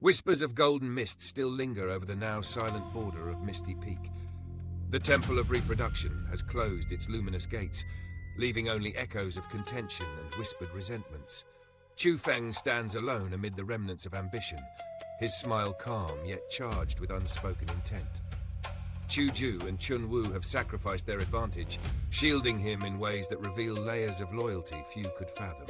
Whispers of golden mist still linger over the now silent border of Misty Peak. The Temple of Reproduction has closed its luminous gates, leaving only echoes of contention and whispered resentments. Chu Feng stands alone amid the remnants of ambition, his smile calm yet charged with unspoken intent. Chu Ju and Chun Wu have sacrificed their advantage, shielding him in ways that reveal layers of loyalty few could fathom.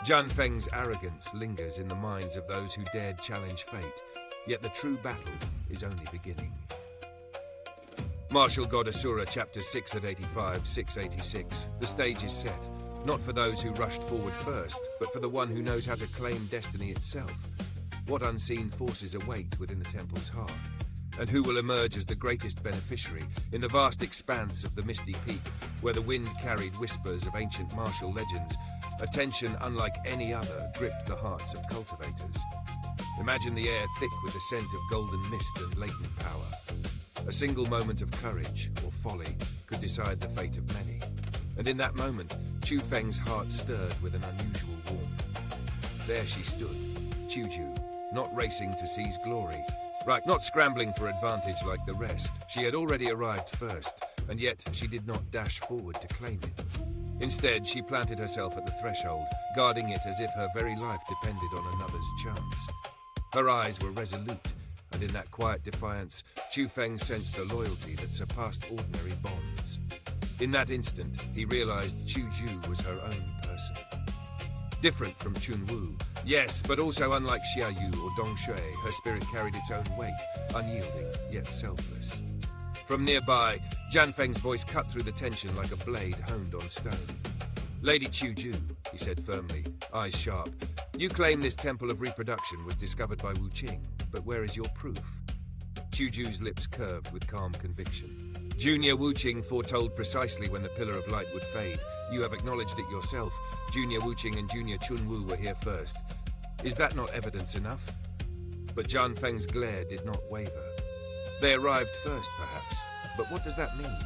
Zhan Feng's arrogance lingers in the minds of those who dared challenge fate, yet the true battle is only beginning. Martial God Asura, Chapter 6 at 85, 686. The stage is set, not for those who rushed forward first, but for the one who knows how to claim destiny itself. What unseen forces await within the temple's heart? And who will emerge as the greatest beneficiary in the vast expanse of the Misty Peak, where the wind carried whispers of ancient martial legends? A tension unlike any other gripped the hearts of cultivators. Imagine the air thick with the scent of golden mist and latent power. A single moment of courage or folly could decide the fate of many. And in that moment, Chu Feng's heart stirred with an unusual warmth. There she stood, Chu Ju, not racing to seize glory, not scrambling for advantage like the rest. She had already arrived first, and yet she did not dash forward to claim it. Instead, she planted herself at the threshold, guarding it as if her very life depended on another's chance. Her eyes were resolute, and in that quiet defiance, Chu Feng sensed a loyalty that surpassed ordinary bonds. In that instant, he realized Chu Ju was her own person. Different from Chun Wu, yes, but also unlike Xiaoyu or Dong Shui, her spirit carried its own weight, unyielding, yet selfless. From nearby, Zhan Feng's voice cut through the tension like a blade honed on stone. "Lady Chu Ju," he said firmly, eyes sharp, "you claim this Temple of Reproduction was discovered by Wu Qing, but where is your proof?" Chu Ju's lips curved with calm conviction. "Junior Wu Qing foretold precisely when the Pillar of Light would fade. You have acknowledged it yourself. Junior Wu Qing and Junior Chun Wu were here first. Is that not evidence enough?" But Zhan Feng's glare did not waver. They arrived first, perhaps, but what does that mean?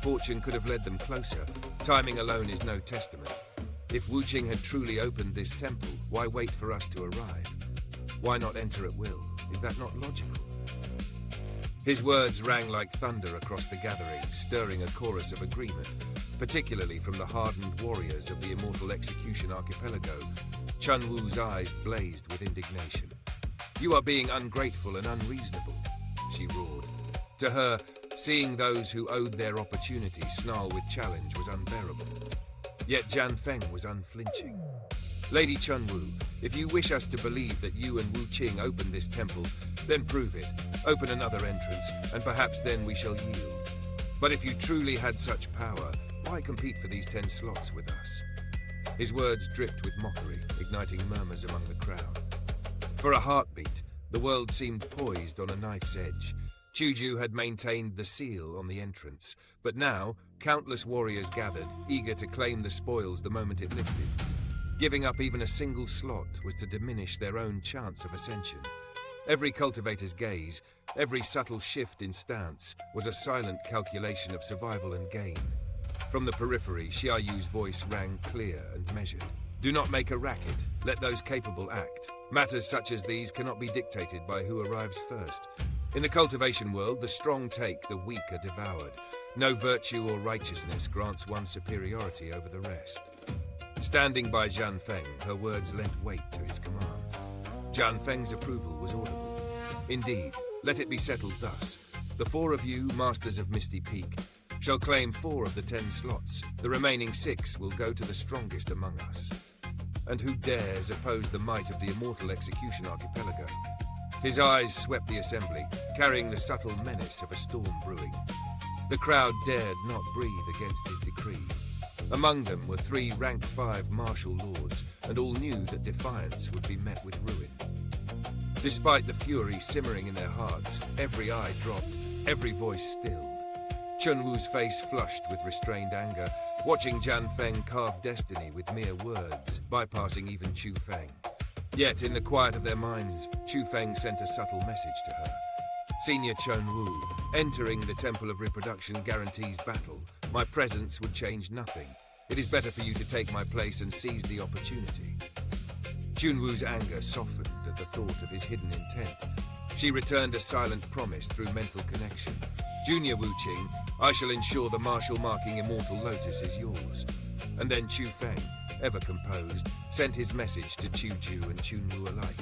Fortune could have led them closer. Timing alone is no testament. If Wu Qing had truly opened this temple, why wait for us to arrive? Why not enter at will? Is that not logical? His words rang like thunder across the gathering, stirring a chorus of agreement, particularly from the hardened warriors of the immortal Execution Archipelago. Chun Wu's eyes blazed with indignation. "You are being ungrateful and unreasonable," she roared. To her, seeing those who owed their opportunity snarl with challenge was unbearable. Yet Zhan Feng was unflinching. "Lady Chun Wu, if you wish us to believe that you and Wu Qing opened this temple, then prove it. Open another entrance, and perhaps then we shall yield. But if you truly had such power, why compete for these 10 slots with us?" His words dripped with mockery, igniting murmurs among the crowd. For a heartbeat, the world seemed poised on a knife's edge. Chu Ju had maintained the seal on the entrance, but now countless warriors gathered, eager to claim the spoils the moment it lifted. Giving up even a single slot was to diminish their own chance of ascension. Every cultivator's gaze, every subtle shift in stance, was a silent calculation of survival and gain. From the periphery, Xiaoyu's voice rang clear and measured. "Do not make a racket. Let those capable act. Matters such as these cannot be dictated by who arrives first. In the cultivation world, the strong take, the weak are devoured. No virtue or righteousness grants one superiority over the rest." Standing by Zhan Feng, her words lent weight to his command. Zhan Feng's approval was audible. "Indeed, let it be settled thus. The 4 of you, masters of Misty Peak, shall claim 4 of the 10 slots. The remaining 6 will go to the strongest among us. And who dares oppose the might of the immortal Execution Archipelago?" His eyes swept the assembly, carrying the subtle menace of a storm brewing. The crowd dared not breathe against his decree. Among them were 3 rank 5 martial lords, and all knew that defiance would be met with ruin. Despite the fury simmering in their hearts, every eye dropped, every voice stilled. Chun Wu's face flushed with restrained anger, watching Zhan Feng carve destiny with mere words, bypassing even Chu Feng. Yet, in the quiet of their minds, Chu Feng sent a subtle message to her. "Senior Chun Wu, entering the Temple of Reproduction guarantees battle. My presence would change nothing. It is better for you to take my place and seize the opportunity." Chun Wu's anger softened at the thought of his hidden intent. She returned a silent promise through mental connection. Junior Wu Qing, I shall ensure the martial marking immortal lotus is yours. And then Chu Feng, ever composed, sent his message to Chu Ju and Chun Wu alike.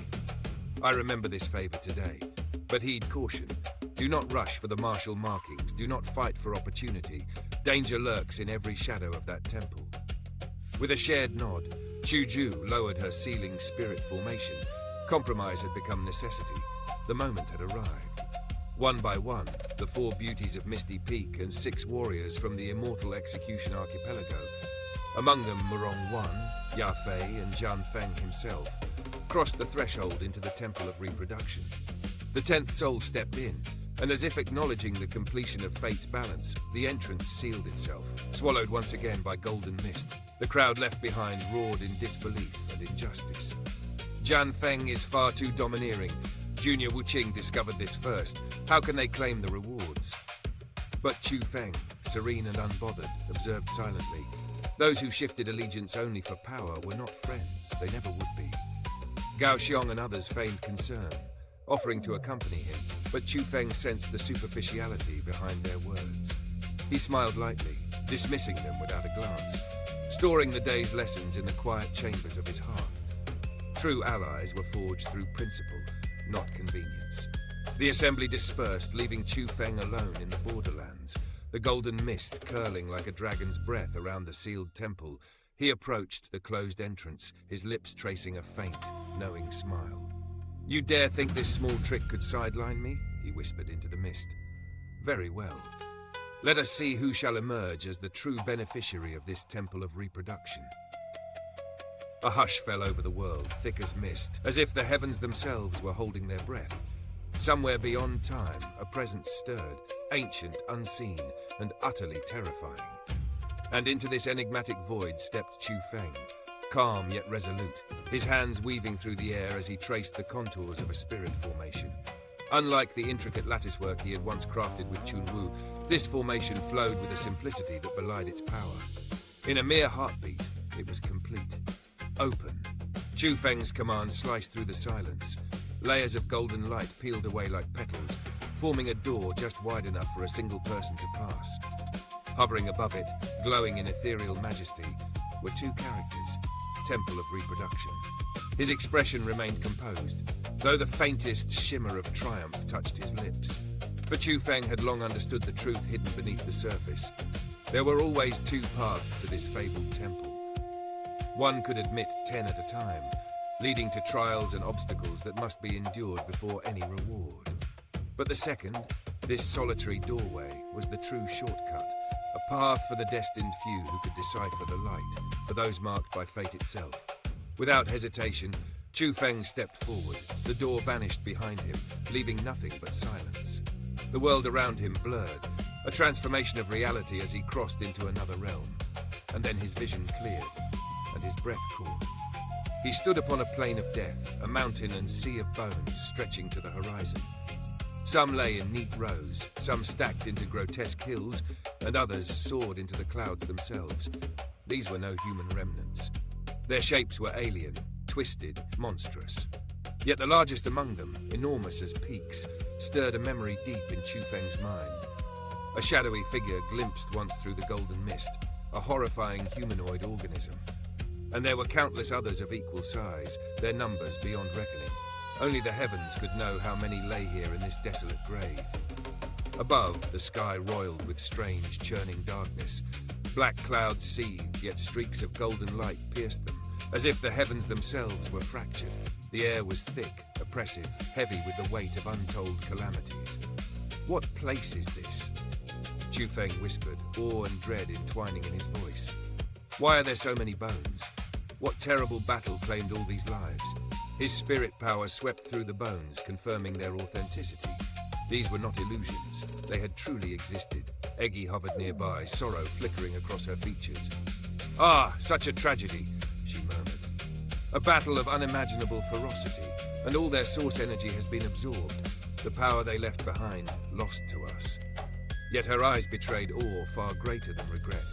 I remember this favor today, but heed caution. Do not rush for the martial markings, do not fight for opportunity. Danger lurks in every shadow of that temple. With a shared nod, Chu Ju lowered her sealing spirit formation. Compromise had become necessity. The moment had arrived. One by one, the 4 beauties of Misty Peak and 6 warriors from the immortal Execution Archipelago, among them Murong Wan, Ya Fei and Zhan Feng himself, crossed the threshold into the Temple of Reproduction. The 10th soul stepped in, and as if acknowledging the completion of fate's balance, the entrance sealed itself, swallowed once again by golden mist. The crowd left behind roared in disbelief and injustice. Zhan Feng is far too domineering. Junior Wu Qing discovered this first. How can they claim the rewards? But Chu Feng, serene and unbothered, observed silently. Those who shifted allegiance only for power were not friends. They never would be. Gao Xiong and others feigned concern, offering to accompany him, but Chu Feng sensed the superficiality behind their words. He smiled lightly, dismissing them without a glance, storing the day's lessons in the quiet chambers of his heart. True allies were forged through principle, not convenience. The assembly dispersed, leaving Chu Feng alone in the borderlands, the golden mist curling like a dragon's breath around the sealed temple. He approached the closed entrance, his lips tracing a faint, knowing smile. You dare think this small trick could sideline me? He whispered into the mist. Very well. Let us see who shall emerge as the true beneficiary of this Temple of Reproduction. A hush fell over the world, thick as mist, as if the heavens themselves were holding their breath. Somewhere beyond time, a presence stirred, ancient, unseen, and utterly terrifying. And into this enigmatic void stepped Chu Feng, calm yet resolute, his hands weaving through the air as he traced the contours of a spirit formation. Unlike the intricate latticework he had once crafted with Chun Wu, this formation flowed with a simplicity that belied its power. In a mere heartbeat, it was complete. Open. Chu Feng's command sliced through the silence. Layers of golden light peeled away like petals, forming a door just wide enough for a single person to pass. Hovering above it, glowing in ethereal majesty, were 2 characters, Temple of Reproduction. His expression remained composed, though the faintest shimmer of triumph touched his lips. For Chu Feng had long understood the truth hidden beneath the surface. There were always 2 paths to this fabled temple. One could admit 10 at a time, leading to trials and obstacles that must be endured before any reward. But the second, this solitary doorway, was the true shortcut, a path for the destined few who could decipher the light, for those marked by fate itself. Without hesitation, Chu Feng stepped forward. The door vanished behind him, leaving nothing but silence. The world around him blurred, a transformation of reality as he crossed into another realm. And then his vision cleared, and his breath caught. He stood upon a plain of death, a mountain and sea of bones stretching to the horizon. Some lay in neat rows, some stacked into grotesque hills, and others soared into the clouds themselves. These were no human remnants. Their shapes were alien, twisted, monstrous. Yet the largest among them, enormous as peaks, stirred a memory deep in Chu Feng's mind. A shadowy figure glimpsed once through the golden mist, a horrifying humanoid organism. And there were countless others of equal size, their numbers beyond reckoning. Only the heavens could know how many lay here in this desolate grave. Above, the sky roiled with strange, churning darkness. Black clouds seethed, yet streaks of golden light pierced them, as if the heavens themselves were fractured. The air was thick, oppressive, heavy with the weight of untold calamities. What place is this? Chu Feng whispered, awe and dread entwining in his voice. Why are there so many bones? What terrible battle claimed all these lives? His spirit power swept through the bones, confirming their authenticity. These were not illusions. They had truly existed. Eggy hovered nearby, sorrow flickering across her features. Ah, such a tragedy, she murmured. A battle of unimaginable ferocity, and all their source energy has been absorbed. The power they left behind, lost to us. Yet her eyes betrayed awe far greater than regret.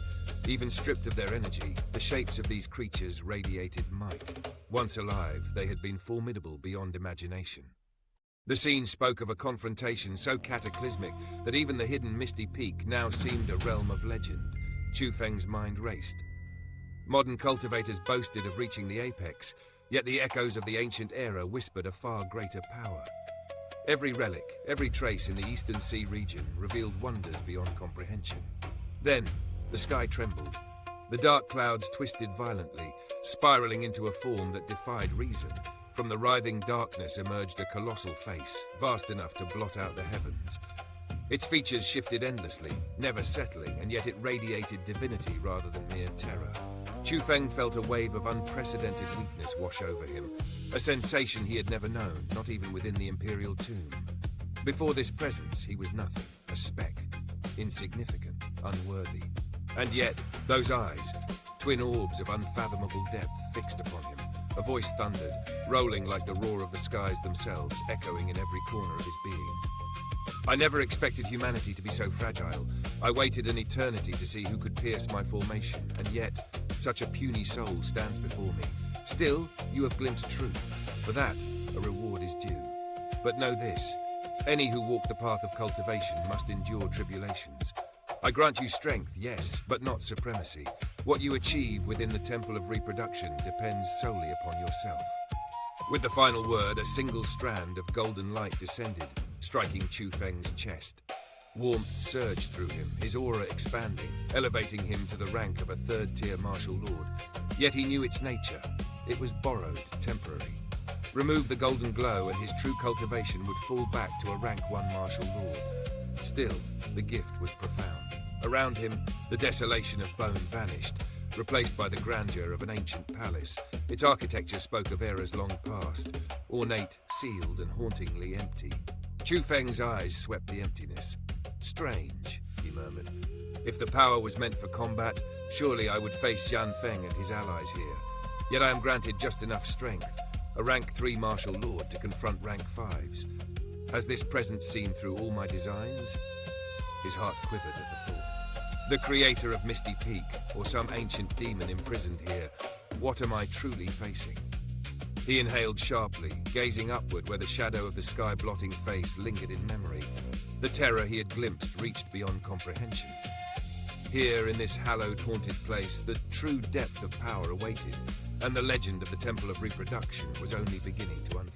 Even stripped of their energy, the shapes of these creatures radiated might. Once alive, they had been formidable beyond imagination. The scene spoke of a confrontation so cataclysmic that even the hidden Misty Peak now seemed a realm of legend. Chu Feng's mind raced. Modern cultivators boasted of reaching the apex, yet the echoes of the ancient era whispered a far greater power. Every relic, every trace in the Eastern Sea region revealed wonders beyond comprehension. Then, the sky trembled. The dark clouds twisted violently, spiraling into a form that defied reason. From the writhing darkness emerged a colossal face, vast enough to blot out the heavens. Its features shifted endlessly, never settling, and yet it radiated divinity rather than mere terror. Chu Feng felt a wave of unprecedented weakness wash over him, a sensation he had never known, not even within the Imperial tomb. Before this presence, he was nothing, a speck, insignificant, unworthy. And yet, those eyes, twin orbs of unfathomable depth, fixed upon him. A voice thundered, rolling like the roar of the skies themselves, echoing in every corner of his being. I never expected humanity to be so fragile. I waited an eternity to see who could pierce my formation, and yet, such a puny soul stands before me. Still, you have glimpsed truth. For that, a reward is due. But know this, any who walk the path of cultivation must endure tribulations. I grant you strength, yes, but not supremacy. What you achieve within the Temple of Reproduction depends solely upon yourself. With the final word, a single strand of golden light descended, striking Chu Feng's chest. Warmth surged through him, his aura expanding, elevating him to the rank of a third-tier martial lord. Yet he knew its nature. It was borrowed, temporary. Remove the golden glow and his true cultivation would fall back to a rank 1 martial lord. Still, the gift was profound. Around him, the desolation of bone vanished, replaced by the grandeur of an ancient palace. Its architecture spoke of eras long past, ornate, sealed, and hauntingly empty. Chu Feng's eyes swept the emptiness. Strange, he murmured. If the power was meant for combat, surely I would face Zhan Feng and his allies here. Yet I am granted just enough strength, a rank 3 martial lord to confront rank 5s. Has this presence seen through all my designs? His heart quivered at the thought. The creator of Misty Peak, or some ancient demon imprisoned here, what am I truly facing? He inhaled sharply, gazing upward where the shadow of the sky-blotting face lingered in memory. The terror he had glimpsed reached beyond comprehension. Here, in this hallowed, haunted place, the true depth of power awaited, and the legend of the Temple of Reproduction was only beginning to unfold.